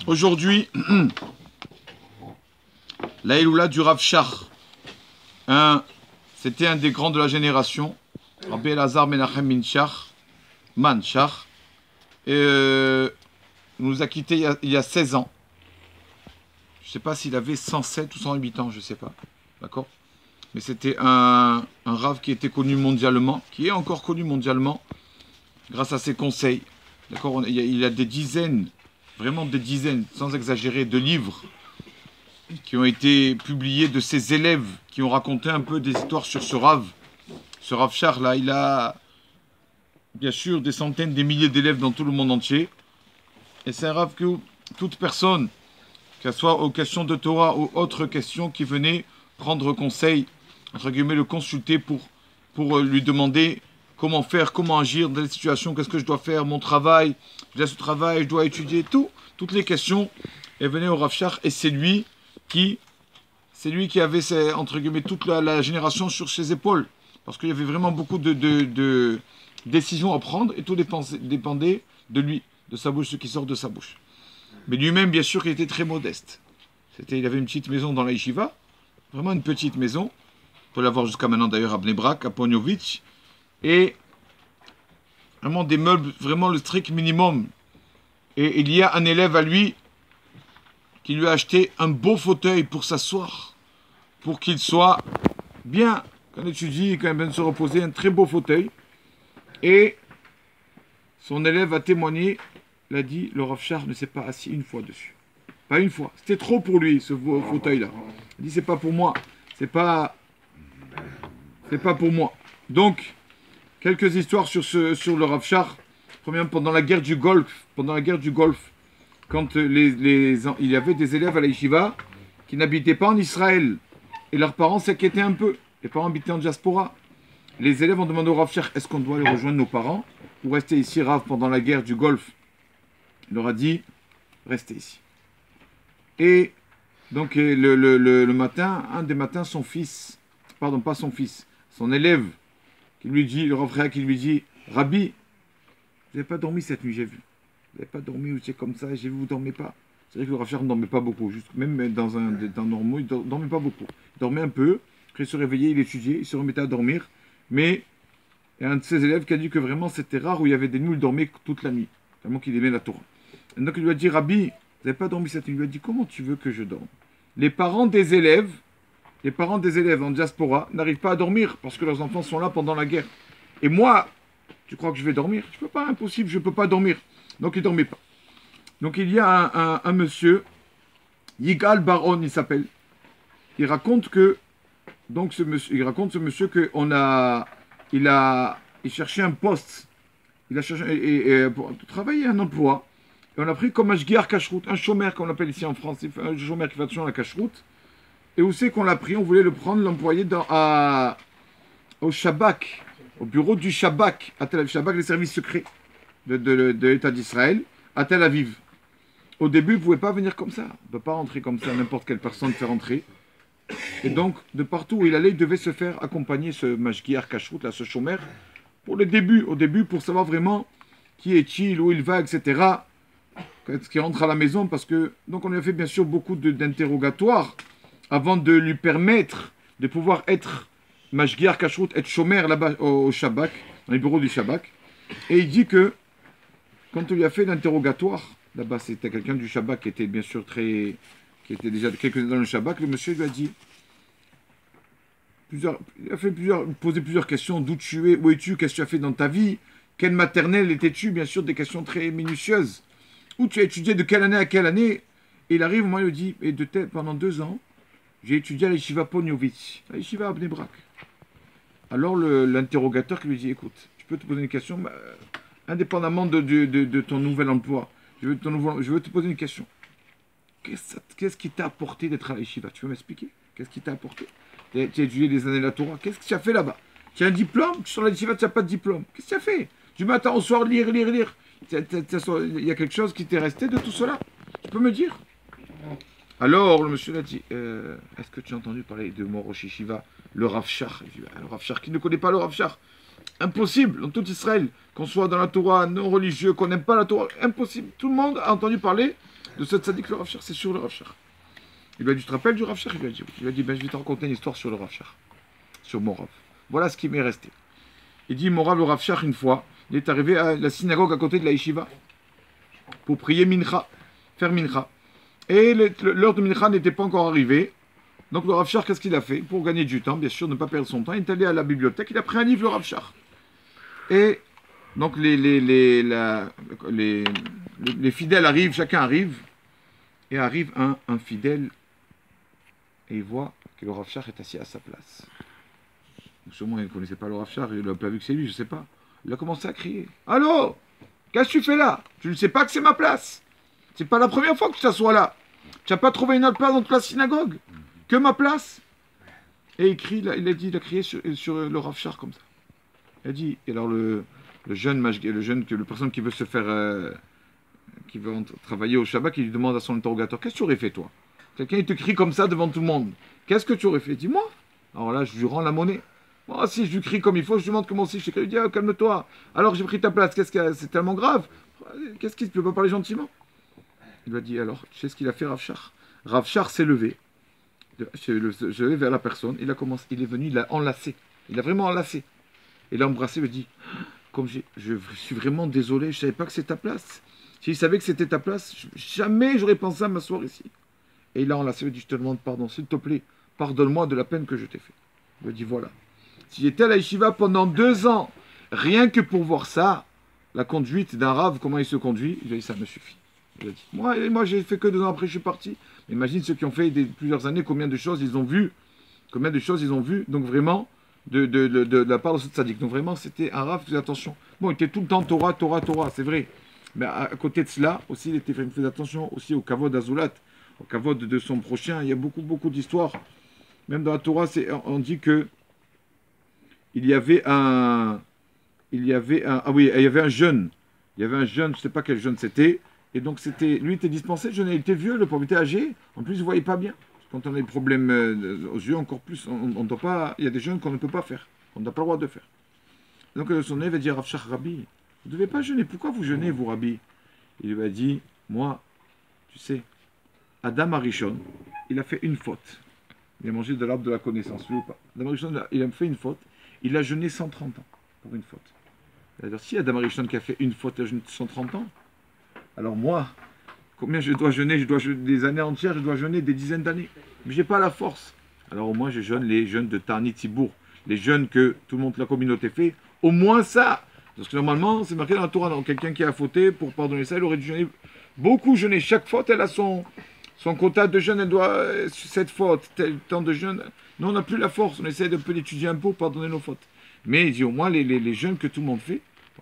Aujourd'hui, la Eloula du Rav Shach. C'était un des grands de la génération. Rabbi Elazar Menachem Man Shach. Nous a quittés il y a 16 ans. Je ne sais pas s'il avait 107 ou 108 ans, je ne sais pas. D'accord? Mais c'était un Rav qui était connu mondialement, qui est encore connu mondialement, grâce à ses conseils. D'accord? Il y a des dizaines, vraiment des dizaines, sans exagérer, de livres qui ont été publiés de ses élèves, qui ont raconté un peu des histoires sur ce Rav. Ce Rav Shach, là, il a bien sûr des centaines, des milliers d'élèves dans tout le monde entier. Et c'est un Rav que toute personne, qu'elle soit aux questions de Torah ou autres questions, qui venait prendre conseil, entre guillemets, le consulter pour lui demander comment faire, comment agir dans les situations, qu'est-ce que je dois faire, mon travail, je laisse le travail, je dois étudier, toutes les questions. Et venait au Rav Shach, et c'est lui qui avait, entre guillemets, toute la génération sur ses épaules. Parce qu'il y avait vraiment beaucoup de décisions à prendre, et tout dépendait de lui, de sa bouche, ce qui sort de sa bouche. Mais lui-même, bien sûr, il était très modeste. Il avait une petite maison dans la yeshiva, vraiment une petite maison. On peut l'avoir jusqu'à maintenant d'ailleurs à Bnei Brak, à Ponyovitch. Et vraiment des meubles, vraiment le strict minimum. Et il y a un élève à lui qui lui a acheté un beau fauteuil pour s'asseoir, pour qu'il soit bien, quand il étudie, quand il vient de se reposer, un très beau fauteuil. Et son élève a témoigné, il a dit, le Rav Shach ne s'est pas assis une fois dessus. Pas une fois. C'était trop pour lui, ce fauteuil-là. Il dit, c'est pas pour moi. C'est pas pour moi. Donc, quelques histoires sur le Rav Shach. Premièrement, pendant la guerre du Golfe, quand il y avait des élèves à la yeshiva qui n'habitaient pas en Israël, et leurs parents s'inquiétaient un peu. Les parents habitaient en diaspora. Les élèves ont demandé au Rav Shach, est-ce qu'on doit aller rejoindre nos parents ou rester ici, Rav, pendant la guerre du Golfe? Il leur a dit, restez ici. Et donc le matin, un des matins, son élève, qui lui dit, le Rav Shach qui lui dit, Rabbi, vous n'avez pas dormi cette nuit, j'ai vu. Vous n'avez pas dormi, ou c'est comme ça, j'ai vu, vous ne dormez pas. C'est vrai que le Rav Shach ne dormait pas beaucoup, juste, même dans un temps normal, il ne dormait pas beaucoup. Il dormait un peu, après il se réveillait, il étudiait, il se remettait à dormir, mais il y a un de ses élèves qui a dit que vraiment c'était rare où il y avait des nuits où il dormait toute la nuit, tellement qu'il aimait la Torah. Et donc il lui a dit, Rabbi, vous n'avez pas dormi cette nuit. Il lui a dit, comment tu veux que je dorme? Les parents des élèves en diaspora n'arrivent pas à dormir parce que leurs enfants sont là pendant la guerre. Et moi, tu crois que je vais dormir? Je ne peux pas, impossible, je ne peux pas dormir. Donc il ne dormait pas. Donc il y a un monsieur, Yigal Baron, il s'appelle. Il raconte que, donc ce monsieur que il cherchait un poste. Il a cherché pour travailler un emploi. Et on a pris comme un shgiar kashrut, un chômeur qu'on appelle ici en France, un chômeur qui fait attention à la kashrut. Et où c'est qu'on l'a pris? On voulait le prendre, l'employer au Shabak, au bureau du Shabak, à Tel Aviv. Shabak, les services secrets de l'État d'Israël, à Tel Aviv. Au début, il ne pouvait pas venir comme ça. Il ne peut pas rentrer comme ça, n'importe quelle personne fait rentrer. Et donc, de partout où il allait, il devait se faire accompagner ce mashgiar kashrut, là, ce chômeur, au début, pour savoir vraiment qui est-il, où il va, etc. Est-ce qu'il rentre à la maison, parce que, donc on lui a fait bien sûr beaucoup d'interrogatoires avant de lui permettre de pouvoir être mashgiar kashrut, être chômeur là-bas au Shabak, dans les bureaux du Shabak. Et il dit que, quand on lui a fait l'interrogatoire, là-bas c'était quelqu'un du Shabak qui était bien sûr qui était déjà quelques dans le Shabak, le monsieur lui a dit, posé plusieurs questions, d'où tu es, où es-tu, qu'est-ce que tu as fait dans ta vie, quelle maternelle étais-tu, bien sûr des questions très minutieuses, où tu as étudié, de quelle année à quelle année. Et il arrive, moi il lui dit, et pendant 2 ans, j'ai étudié à la yeshiva Ponyovitch, la yeshiva à Bnei Brak. Alors l'interrogateur qui lui dit, écoute, tu peux te poser une question, indépendamment de ton nouvel emploi, je veux te poser une question. Qu'est-ce qui t'a apporté d'être à la yeshiva? Tu peux m'expliquer? Qu'est-ce qui t'a apporté? Tu as étudié des années de la Torah, qu'est-ce que tu as fait là-bas? Tu as un diplôme? Sur la yeshiva, tu n'as pas de diplôme. Qu'est-ce que tu as fait? Du matin au soir, lire. Il y a quelque chose qui t'est resté de tout cela? Tu peux me dire? Alors, le monsieur l'a dit, est-ce que tu as entendu parler de mon Rosh Yeshiva, le Rav Shach? Le Rav Shach, qui ne connaît pas le Rav Shach? Impossible, dans tout Israël, qu'on soit dans la Torah, non religieux, qu'on n'aime pas la Torah, impossible. Tout le monde a entendu parler de ce tzaddik le Rav Cher, c'est sur le Rav Cher. Il lui a dit, tu te rappelles du Rav Cher? Il lui a dit, oui. Il lui a dit, ben, je vais te raconter une histoire sur le Rav Cher, sur mon Rav. Voilà ce qui m'est resté. Il dit, mon Rav, le Rav Cher, une fois, il est arrivé à la synagogue à côté de la yeshiva pour prier mincha, faire mincha. Et l'heure de mincha n'était pas encore arrivée. Donc le Rav Cher, qu'est-ce qu'il a fait? Pour gagner du temps, bien sûr, ne pas perdre son temps, il est allé à la bibliothèque, il a pris un livre, le Rav Cher. Et donc les fidèles arrivent, chacun arrive, et arrive un fidèle, et il voit que le Rav Cher est assis à sa place. Sûrement, il ne connaissait pas le Rav Cher, il n'a pas vu que c'est lui, je ne sais pas. Il a commencé à crier. « Allô? Qu'est-ce que tu fais là? Tu ne sais pas que c'est ma place? C'est pas la première fois que tu t'assois là. Tu n'as pas trouvé une autre place dans la synagogue que ma place? » Et il crie, il a crié sur le Rav Cher comme ça. Il a dit, et alors le personne qui veut se faire, qui veut travailler au Shabbat, qui lui demande à son interrogateur, qu'est-ce que tu aurais fait toi? Quelqu'un il te crie comme ça devant tout le monde. Qu'est-ce que tu aurais fait? Dis-moi. Alors là, je lui rends la monnaie. Moi, si je lui crie comme il faut, je lui demande comment si je lui dis, ah, calme-toi. Alors j'ai pris ta place, c'est tellement grave. Qu'est-ce qu'il ne peut pas parler gentiment? Il lui a dit, alors, tu sais ce qu'il a fait, Rav Cher? Rav Cher s'est levé. Je vais vers la personne, il est venu, il l'a enlacé. Il a vraiment enlacé. Il l'a embrassé, il lui a dit, comme je suis vraiment désolé, je ne savais pas que c'était ta place. S'il savait que c'était ta place, jamais j'aurais pensé à m'asseoir ici. Et il l'a enlacé, il lui a dit, je te demande pardon, s'il te plaît, pardonne-moi de la peine que je t'ai fait. Il lui a dit, voilà. Si j'étais à la yeshiva pendant 2 ans, rien que pour voir ça, la conduite d'un rave, comment il se conduit, il a dit, ça me suffit. Il a dit, moi j'ai fait que 2 ans après, je suis parti. Mais imagine ceux qui ont fait plusieurs années, combien de choses ils ont vu. Donc vraiment, de la part de ce tzaddik. Donc vraiment, c'était un rave, faisait attention. Bon, il était tout le temps Torah, c'est vrai. Mais à côté de cela, aussi, il faisait attention aussi au kavod azulat, au kavod de son prochain. Il y a beaucoup d'histoires. Même dans la Torah, on dit que il y avait un jeune. Il y avait un jeune, je ne sais pas quel jeune c'était. Et donc, lui était dispensé, il était vieux, le pauvre était âgé. En plus, il ne voyait pas bien. Quand on a des problèmes aux yeux, encore plus, on doit pas. Il y a des jeunes qu'on ne peut pas faire, qu'on n'a pas le droit de faire. Donc, son élève va dire, Rav Cher, Rabbi, vous ne devez pas jeûner. Pourquoi vous jeûnez, vous, Rabbi? Il lui a dit, moi, tu sais, Adam Arishon, il a fait une faute. Il a mangé de l'arbre de la connaissance, oui ou pas? Adam Arishon, il a fait une faute. Il a jeûné 130 ans pour une faute. C'est-à-dire, si Adam Arishon qui a fait une faute, il a jeûné 130 ans, alors moi, combien je dois jeûner? Je dois jeûner des années entières, je dois jeûner des dizaines d'années. Mais je n'ai pas la force. Alors au moins, je jeûne les jeûnes de Tarnit Tibour, les jeûnes que tout le monde, la communauté fait. Au moins ça. Parce que normalement, c'est marqué dans la Torah, quelqu'un qui a fauté, pour pardonner ça, il aurait dû jeûner. Beaucoup jeûner. Chaque faute, elle a son quota de jeûne, elle doit, cette faute, tel temps de jeûne. Nous, on n'a plus la force. On essaie de peu d'étudier un peu pour pardonner nos fautes. Mais il dit au moins les jeûnes que tout le monde fait.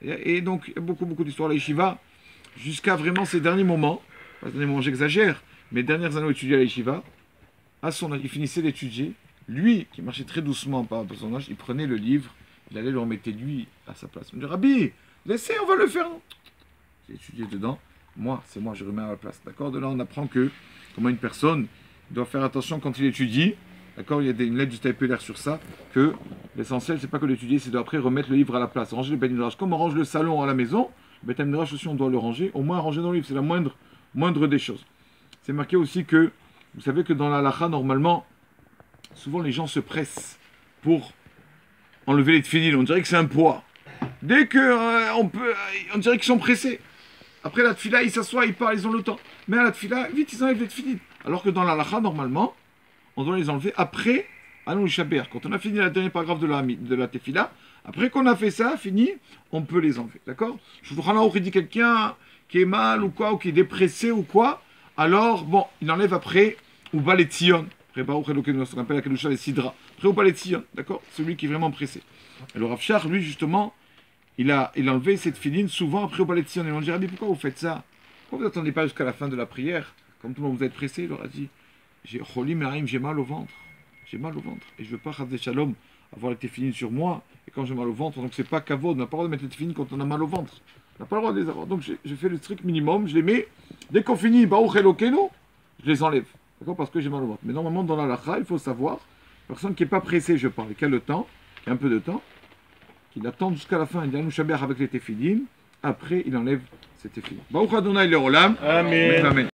Et donc, il y a beaucoup d'histoires. La yeshiva, jusqu'à vraiment ces derniers moments, j'exagère, mes dernières années où étudier à la yeshiva, à son âge, il finissait d'étudier. Lui, qui marchait très doucement par rapport à son âge, il prenait le livre, il allait le remettre lui à sa place. Il me dit, Rabbi, laissez, on va le faire. J'ai étudié dedans. Moi, c'est moi, je remets à la place. D'accord? De là, on apprend comment une personne doit faire attention quand il étudie. D'accord? Il y a une lettre du Taipelaire sur ça, que l'essentiel, c'est pas que d'étudier, c'est d'après remettre le livre à la place. Ranger le Beth Midrash. Comme on range le salon à la maison, le Beth Midrash aussi, on doit le ranger, au moins ranger dans le livre. C'est la moindre des choses. C'est marqué aussi que, vous savez que dans la halakha, normalement, souvent les gens se pressent pour enlever les tefillin. On dirait que c'est un poids. Dès que on dirait qu'ils sont pressés. Après la tefila, ils s'assoient, ils parlent, ils ont le temps. Mais à la tefila, vite, ils enlèvent les tefillin. Alors que dans la halakha, normalement, on doit les enlever après Anou Shaber. Quand on a fini la dernière paragraphe de la tefila, après qu'on a fait ça, fini, on peut les enlever. D'accord? Je vous rends qui dit quelqu'un qui est mal ou quoi, ou qui est dépressé ou quoi, alors, bon, il enlève après, ou Baletzion. Après, Baruch Elokeinu, ce qu'on appelle la Kedusha, les Sidra. Après, ou Baletzion, d'accord? Celui qui est vraiment pressé. Et le Rav Cher, lui, justement, il a enlevé cette filine souvent après au Baletzion. Et on dit, Rabbi, pourquoi vous faites ça? Pourquoi vous n'attendez pas jusqu'à la fin de la prière? Comme tout le monde vous êtes pressé, il leur a dit, j'ai mal au ventre. J'ai mal au ventre. Et je ne veux pas, Chazé Shalom, avoir les tefilines sur moi. Et quand j'ai mal au ventre, donc c'est pas kavod, on n'a pas le droit de mettre les tefilines quand on a mal au ventre. On n'a pas le droit de les avoir. Donc je fais le strict minimum, je les mets. Dès qu'on finit, Baruch Elokeinu, je les enlève. D'accord? Parce que j'ai mal au ventre. Mais normalement, dans la halakha, il faut savoir, personne qui n'est pas pressé, je parle, qui a le temps, qui a un peu de temps, qu'il attend jusqu'à la fin, il dit Anou Shaber avec les tefilines, après il enlève ces tefilines. Baruch Adonai Leolam. Amen. Amen.